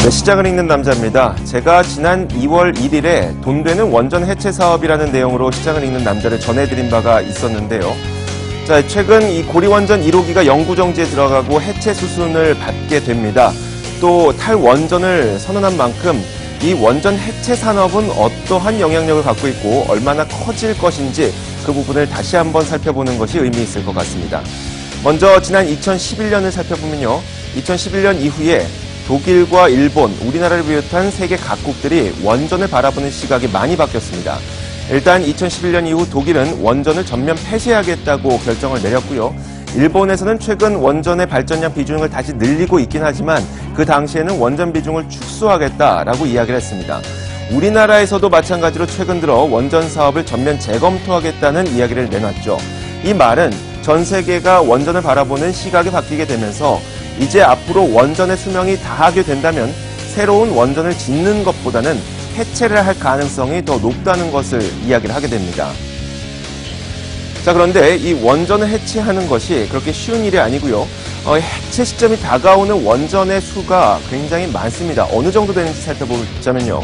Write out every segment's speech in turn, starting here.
네, 시장을 읽는 남자입니다. 제가 지난 2월 1일에 돈 되는 원전 해체 사업이라는 내용으로 시장을 읽는 남자를 전해드린 바가 있었는데요. 자, 최근 이 고리원전 1호기가 영구정지에 들어가고 해체 수순을 밟게 됩니다. 또 탈원전을 선언한 만큼 이 원전 해체 산업은 어떠한 영향력을 갖고 있고 얼마나 커질 것인지 그 부분을 다시 한번 살펴보는 것이 의미 있을 것 같습니다. 먼저 지난 2011년을 살펴보면요. 2011년 이후에 독일과 일본, 우리나라를 비롯한 세계 각국들이 원전을 바라보는 시각이 많이 바뀌었습니다. 일단 2011년 이후 독일은 원전을 전면 폐쇄하겠다고 결정을 내렸고요. 일본에서는 최근 원전의 발전량 비중을 다시 늘리고 있긴 하지만 그 당시에는 원전 비중을 축소하겠다라고 이야기를 했습니다. 우리나라에서도 마찬가지로 최근 들어 원전 사업을 전면 재검토하겠다는 이야기를 내놨죠. 이 말은 전 세계가 원전을 바라보는 시각이 바뀌게 되면서 이제 앞으로 원전의 수명이 다하게 된다면 새로운 원전을 짓는 것보다는 해체를 할 가능성이 더 높다는 것을 이야기를 하게 됩니다. 자, 그런데 이 원전을 해체하는 것이 그렇게 쉬운 일이 아니고요. 해체 시점이 다가오는 원전의 수가 굉장히 많습니다. 어느 정도 되는지 살펴보자면요.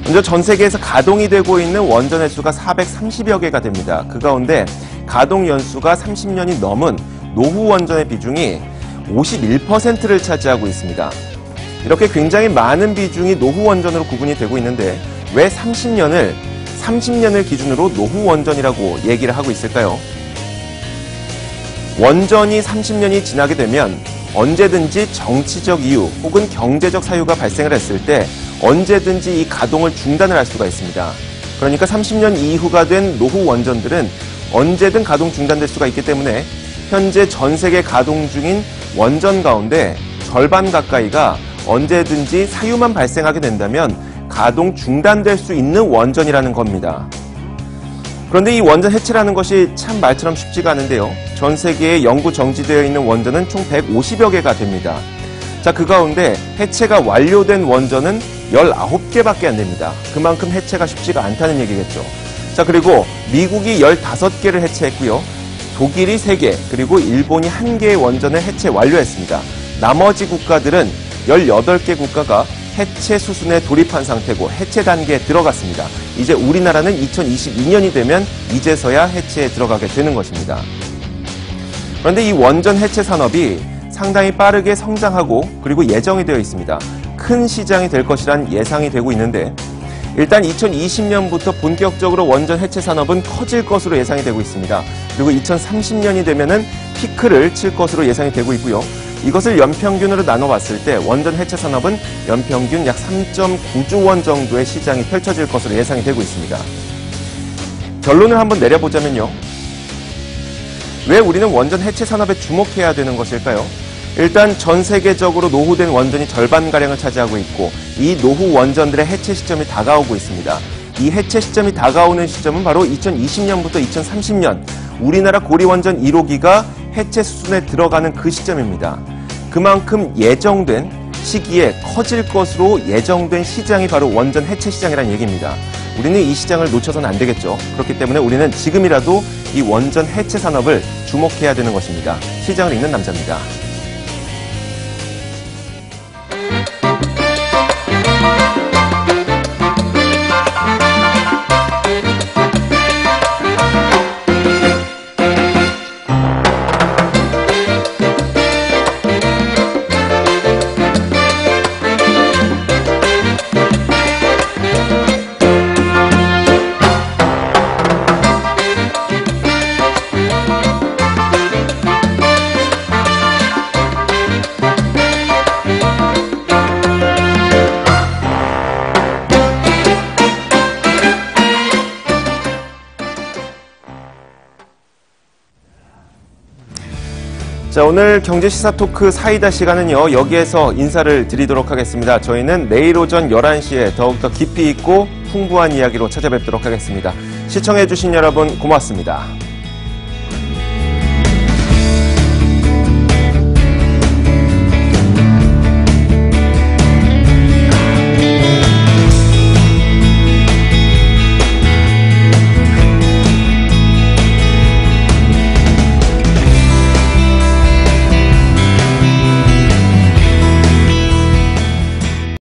먼저 전 세계에서 가동이 되고 있는 원전의 수가 430여 개가 됩니다. 그 가운데 가동 연수가 30년이 넘은 노후 원전의 비중이 51%를 차지하고 있습니다. 이렇게 굉장히 많은 비중이 노후 원전으로 구분이 되고 있는데 왜 30년을 기준으로 노후 원전이라고 얘기를 하고 있을까요? 원전이 30년이 지나게 되면 언제든지 정치적 이유 혹은 경제적 사유가 발생을 했을 때 언제든지 이 가동을 중단을 할 수가 있습니다. 그러니까 30년 이후가 된 노후 원전들은 언제든 가동 중단될 수가 있기 때문에 현재 전 세계 가동 중인 원전 가운데 절반 가까이가 언제든지 사유만 발생하게 된다면 가동 중단될 수 있는 원전이라는 겁니다. 그런데 이 원전 해체라는 것이 참 말처럼 쉽지가 않은데요. 전 세계에 영구 정지되어 있는 원전은 총 150여 개가 됩니다. 자, 그 가운데 해체가 완료된 원전은 19개밖에 안 됩니다. 그만큼 해체가 쉽지가 않다는 얘기겠죠. 자, 그리고 미국이 15개를 해체했고요. 독일이 3개, 그리고 일본이 1개의 원전을 해체 완료했습니다. 나머지 국가들은 18개 국가가 해체 수순에 돌입한 상태고 해체 단계에 들어갔습니다. 이제 우리나라는 2022년이 되면 이제서야 해체에 들어가게 되는 것입니다. 그런데 이 원전 해체 산업이 상당히 빠르게 성장하고 그리고 예정이 되어 있습니다. 큰 시장이 될 것이란 예상이 되고 있는데 일단 2020년부터 본격적으로 원전 해체 산업은 커질 것으로 예상이 되고 있습니다. 그리고 2030년이 되면은 피크를 칠 것으로 예상이 되고 있고요. 이것을 연평균으로 나눠봤을 때 원전 해체 산업은 연평균 약 3.9조 원 정도의 시장이 펼쳐질 것으로 예상이 되고 있습니다. 결론을 한번 내려보자면요. 왜 우리는 원전 해체 산업에 주목해야 되는 것일까요? 일단 전 세계적으로 노후된 원전이 절반가량을 차지하고 있고 이 노후 원전들의 해체 시점이 다가오고 있습니다. 이 해체 시점이 다가오는 시점은 바로 2020년부터 2030년 우리나라 고리원전 1호기가 해체 수순에 들어가는 그 시점입니다. 그만큼 예정된 시기에 커질 것으로 예정된 시장이 바로 원전 해체 시장이라는 얘기입니다. 우리는 이 시장을 놓쳐서는 안 되겠죠. 그렇기 때문에 우리는 지금이라도 이 원전 해체 산업을 주목해야 되는 것입니다. 시장을 읽는 남자입니다. 자, 오늘 경제시사 토크 사이다 시간은요, 여기에서 인사를 드리도록 하겠습니다. 저희는 내일 오전 11시에 더욱더 깊이 있고 풍부한 이야기로 찾아뵙도록 하겠습니다. 시청해주신 여러분 고맙습니다.